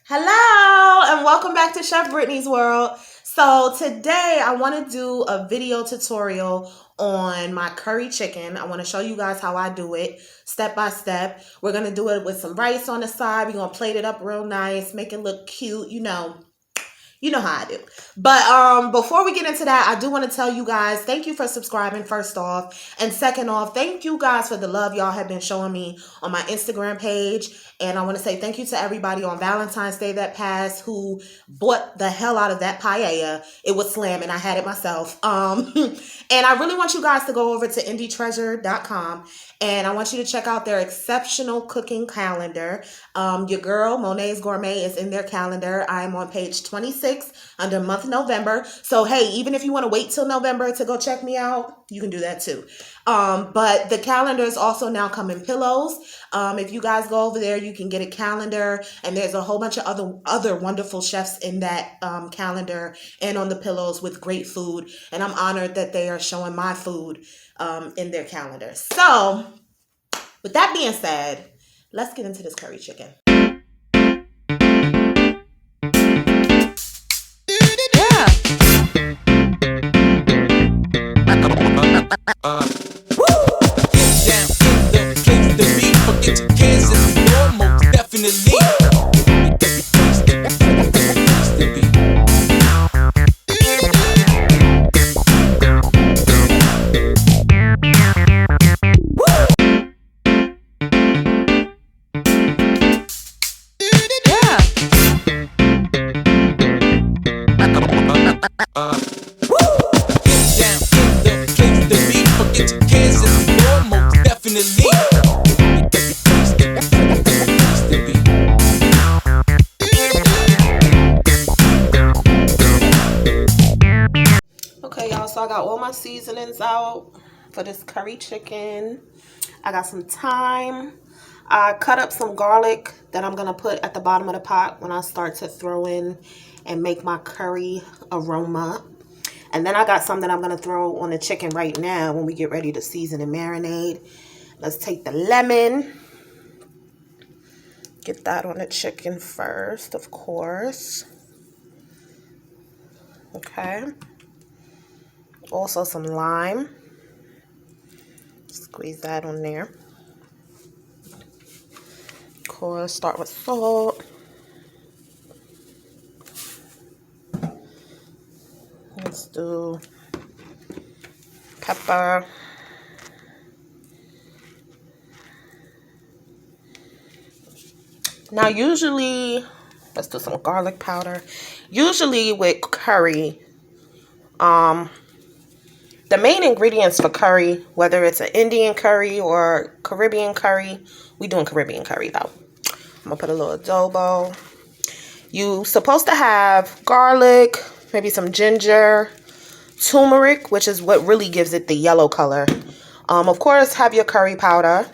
Hello and welcome back to Chef Brittany's World. So today I want to do a video tutorial on my curry chicken. I want to show you guys how I do it step by step. We're going to do it with some rice on the side. We're going to plate it up real nice, make it look cute, you know how I do. But before we get into that, I do want to tell you guys, thank you for subscribing, first off. And second off, thank you guys for the love y'all have been showing me on my Instagram page. And I want to say thank you to everybody on Valentine's Day that passed who bought the hell out of that paella. It was slamming. I had it myself. And I really want you guys to go over to 𝓜𝓸𝓷𝓪𝓮'𝓼. And I want you to check out their exceptional cooking calendar. Your girl, Monet's Gourmet, is in their calendar. I am on page 26 under month November. So, hey, even if you want to wait till November to go check me out, you can do that too. But the calendars also now come in pillows. If you guys go over there, you can get a calendar, and there's a whole bunch of other wonderful chefs in that calendar and on the pillows with great food. And I'm honored that they are showing my food in their calendar. So, with that being said, let's get into this curry chicken. Okay, y'all, so I got all my seasonings out for this curry chicken. I got some thyme. I cut up some garlic that I'm going to put at the bottom of the pot when I start to throw in and make my curry aroma. And then I got some that I'm going to throw on the chicken right now when we get ready to season and marinate. Let's take the lemon. Get that on the chicken first, of course. Okay. Also some lime. Squeeze that on there. Of course, start with salt. Let's do pepper. Now usually, let's do some garlic powder. Usually with curry, the main ingredients for curry, whether it's an Indian curry or Caribbean curry, we doing Caribbean curry though. I'm gonna put a little adobo. You supposed to have garlic, maybe some ginger, turmeric, which is what really gives it the yellow color. Of course, have your curry powder.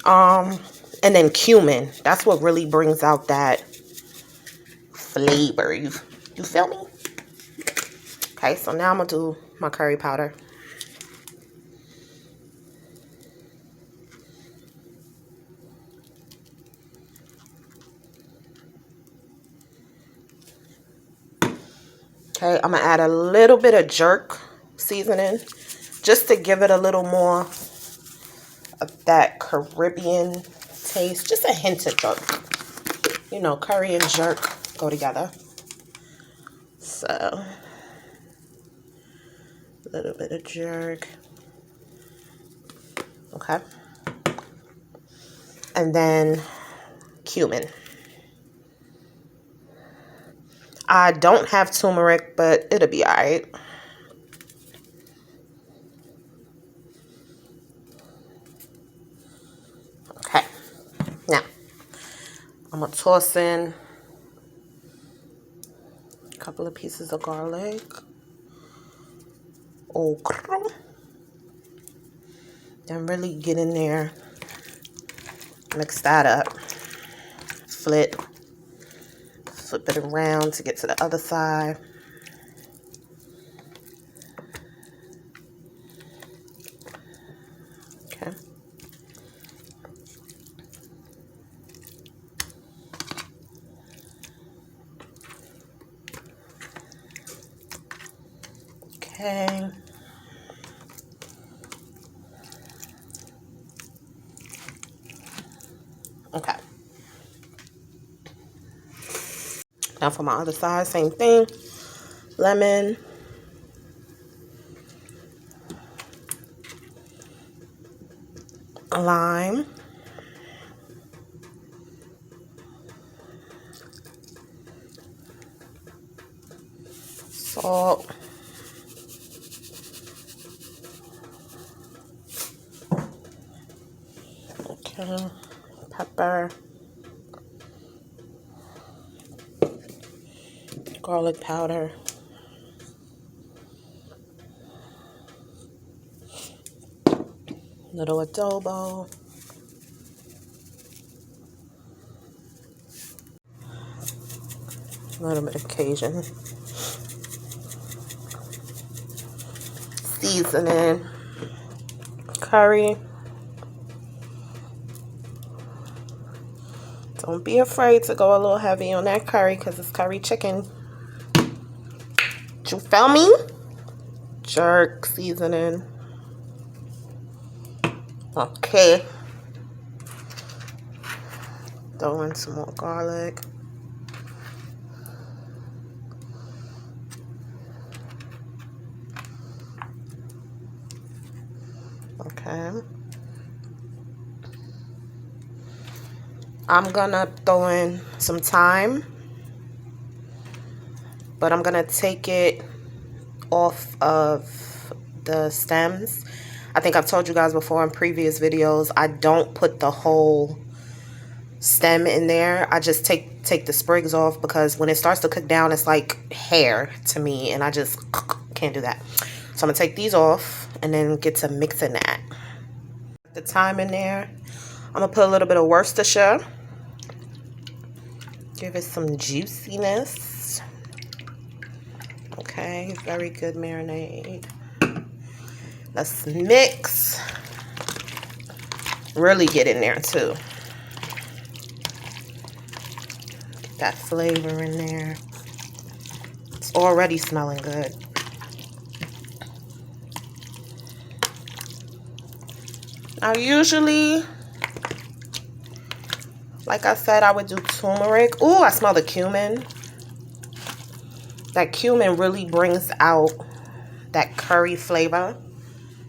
And then cumin. That's what really brings out that flavor. You feel me? Okay, so now I'm going to do my curry powder. Okay, I'm going to add a little bit of jerk seasoning just to give it a little more of that Caribbean taste. Just a hint of jerk. You know, curry and jerk go together. So, a little bit of jerk. Okay. And then cumin. I don't have turmeric, but it'll be alright. Okay. Now, I'm going to toss in a couple of pieces of garlic. Okra. Then really get in there. Mix that up. Flip it around to get to the other side. Okay. Okay. Okay. Now for my other side, same thing. Lemon. Lime. Salt. Okay. Pepper. Garlic powder. Little adobo. A little bit of Cajun seasoning. Curry. Don't be afraid to go a little heavy on that curry because it's curry chicken. You feel me? Jerk seasoning. Okay. Throw in some more garlic. Okay. I'm gonna throw in some thyme, but I'm gonna take it off of the stems. I think I've told you guys before in previous videos, I don't put the whole stem in there. I just take the sprigs off because when it starts to cook down, it's like hair to me, and I just can't do that. So I'm gonna take these off and then get to mixing that. The thyme in there. I'm gonna put a little bit of Worcestershire. Give it some juiciness. Okay, very good marinade. Let's mix. Really get in there too. Get that flavor in there. It's already smelling good. Now usually, like I said, I would do turmeric. Ooh, I smell the cumin. That cumin really brings out that curry flavor.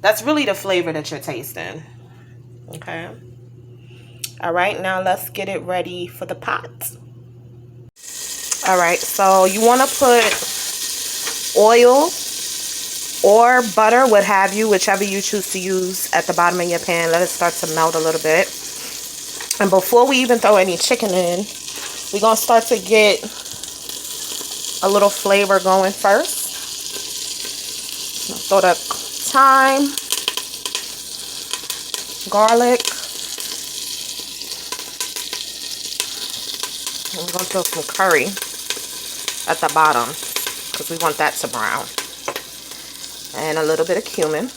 That's really the flavor that you're tasting. Okay. All right, now let's get it ready for the pot. All right, so you want to put oil or butter, what have you, whichever you choose to use at the bottom of your pan. Let it start to melt a little bit. And before we even throw any chicken in, we're going to start to get a little flavor going first. Throw the thyme, garlic. And we're going to throw some curry at the bottom because we want that to brown. And a little bit of cumin.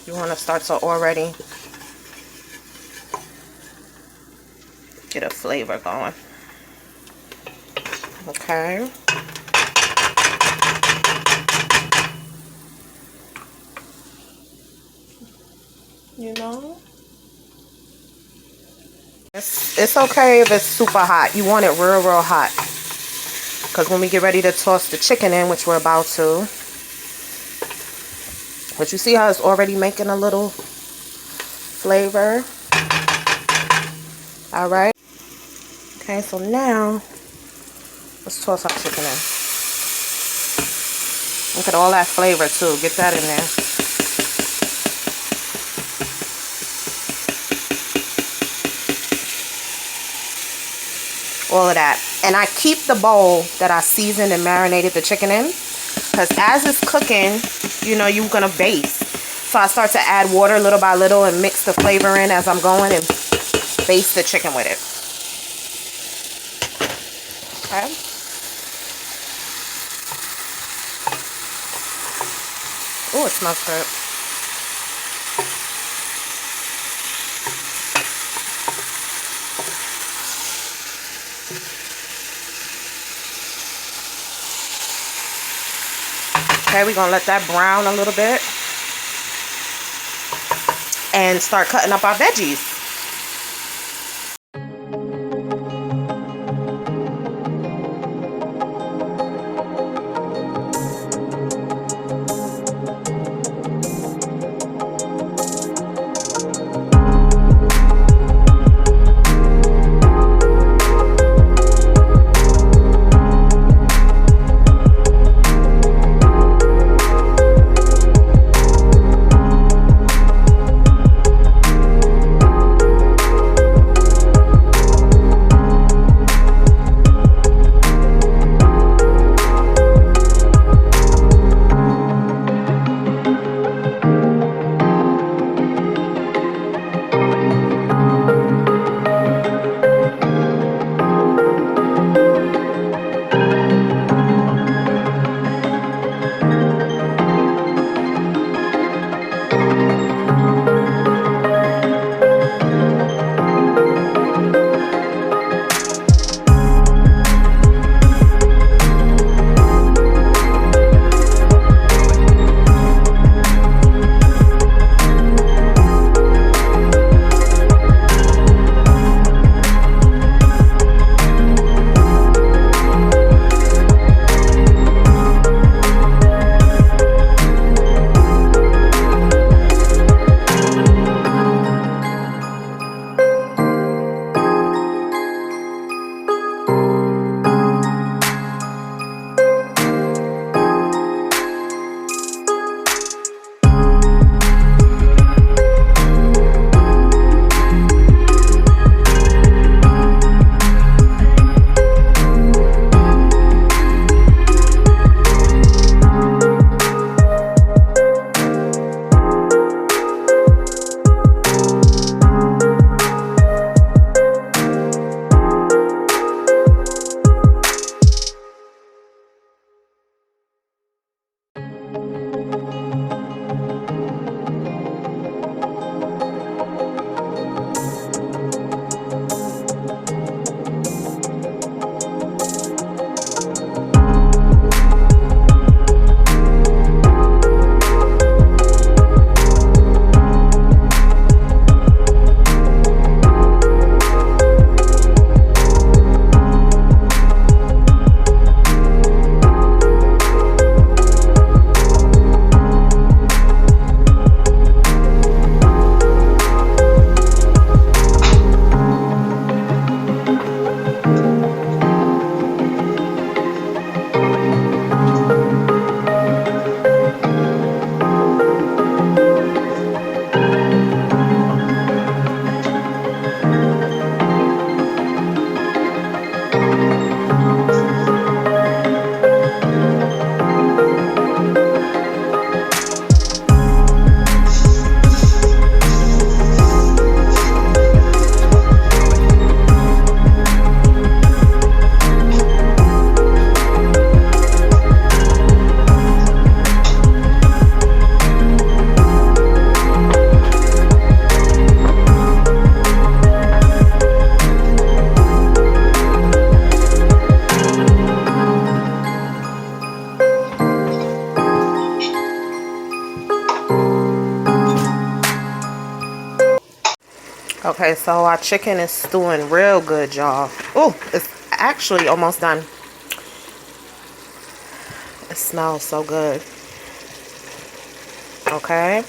You want to start to already get a flavor going. Okay. You know? It's okay if it's super hot. You want it real, real hot. Because when we get ready to toss the chicken in, which we're about to, but you see how it's already making a little flavor. All right. Okay, so now let's toss our chicken in. Look at all that flavor too. Get that in there. All of that. And I keep the bowl that I seasoned and marinated the chicken in, because as it's cooking, you know, you're going to baste. So I start to add water little by little and mix the flavor in as I'm going and baste the chicken with it. Okay. Oh, it smells good. Okay, we're gonna let that brown a little bit and start cutting up our veggies. Okay, so our chicken is stewing real good, y'all. Oh, it's actually almost done. It smells so good. Okay,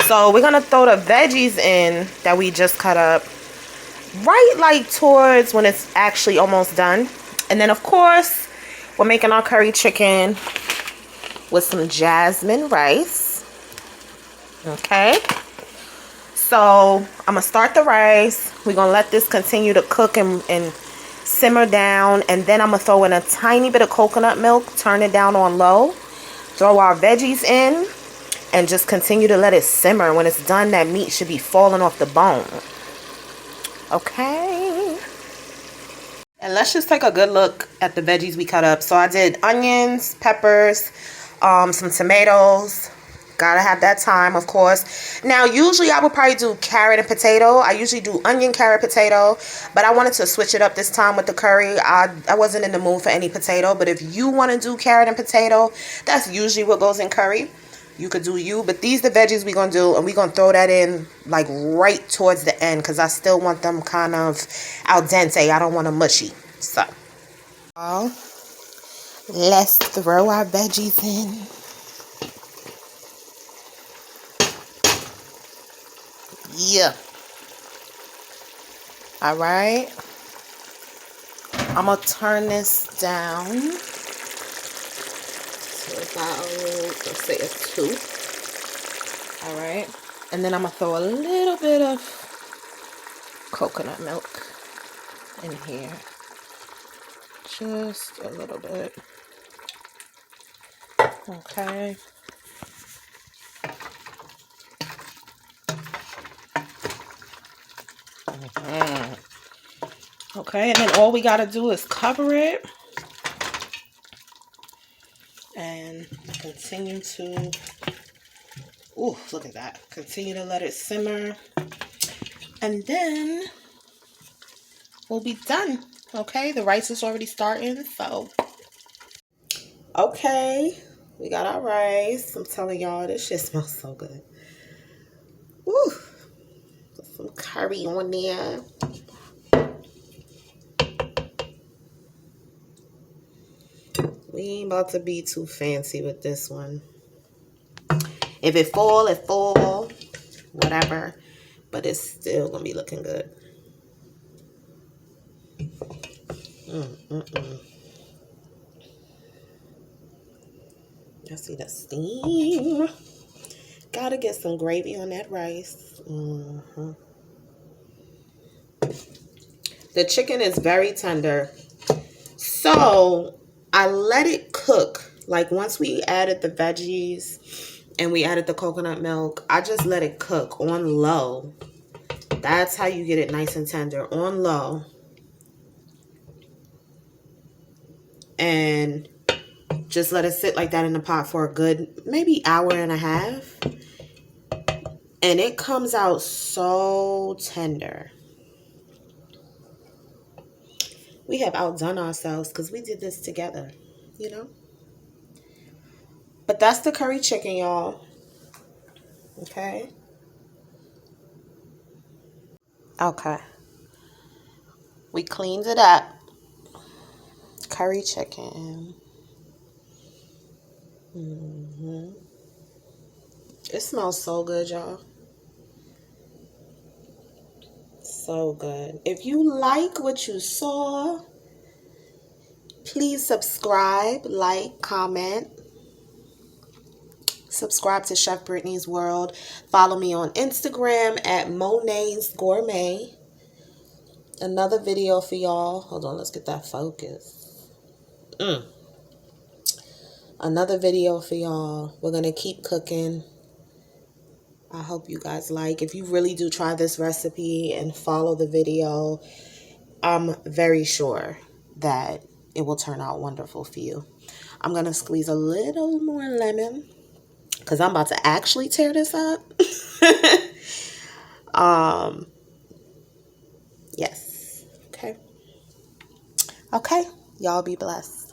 so we're gonna throw the veggies in that we just cut up right like towards when it's actually almost done. And then of course we're making our curry chicken with some jasmine rice. Okay, so I'm gonna start the rice. We're gonna let this continue to cook and simmer down, and then I'm gonna throw in a tiny bit of coconut milk, turn it down on low, throw our veggies in, and just continue to let it simmer. When it's done, that meat should be falling off the bone. Okay, and let's just take a good look at the veggies we cut up. So I did onions, peppers, some tomatoes, Gotta have that time, of course. Now, usually I would probably do carrot and potato. I usually do onion, carrot, potato. But I wanted to switch it up this time with the curry. I wasn't in the mood for any potato. But if you want to do carrot and potato, that's usually what goes in curry. You could do you. But these the veggies we're going to do. And we're going to throw that in like right towards the end. Because I still want them kind of al dente. I don't want them mushy. So, let's throw our veggies in. Yeah. All right. I'm going to turn this down to about, let's say a 2. All right. And then I'm going to throw a little bit of coconut milk in here. Just a little bit. Okay. Okay, and then all we got to do is cover it and continue to, ooh, look at that. Continue to let it simmer. And then we'll be done. Okay, the rice is already starting, so. Okay, we got our rice. I'm telling y'all, this shit smells so good. Woo! Put some curry on there. We ain't about to be too fancy with this one. If it fall, it fall. Whatever. But it's still gonna be looking good. I see the steam. Gotta get some gravy on that rice. The chicken is very tender. So I let it cook. Like once we added the veggies and we added the coconut milk, I just let it cook on low. That's how you get it nice and tender, on low. And just let it sit like that in the pot for a good maybe hour and a half. And it comes out so tender. We have outdone ourselves because we did this together, you know? But that's the curry chicken, y'all. Okay? Okay. We cleaned it up. Curry chicken. It smells so good, y'all. So good. If you like what you saw, please subscribe, like, comment. Subscribe to Chef Brittany's World. Follow me on Instagram at Monet's Gourmet. Another video for y'all. Hold on, let's get that focus. Another video for y'all. We're going to keep cooking. I hope you guys like. If you really do try this recipe and follow the video, I'm very sure that it will turn out wonderful for you. I'm going to squeeze a little more lemon because I'm about to actually tear this up. Yes. Okay. Okay. Y'all be blessed.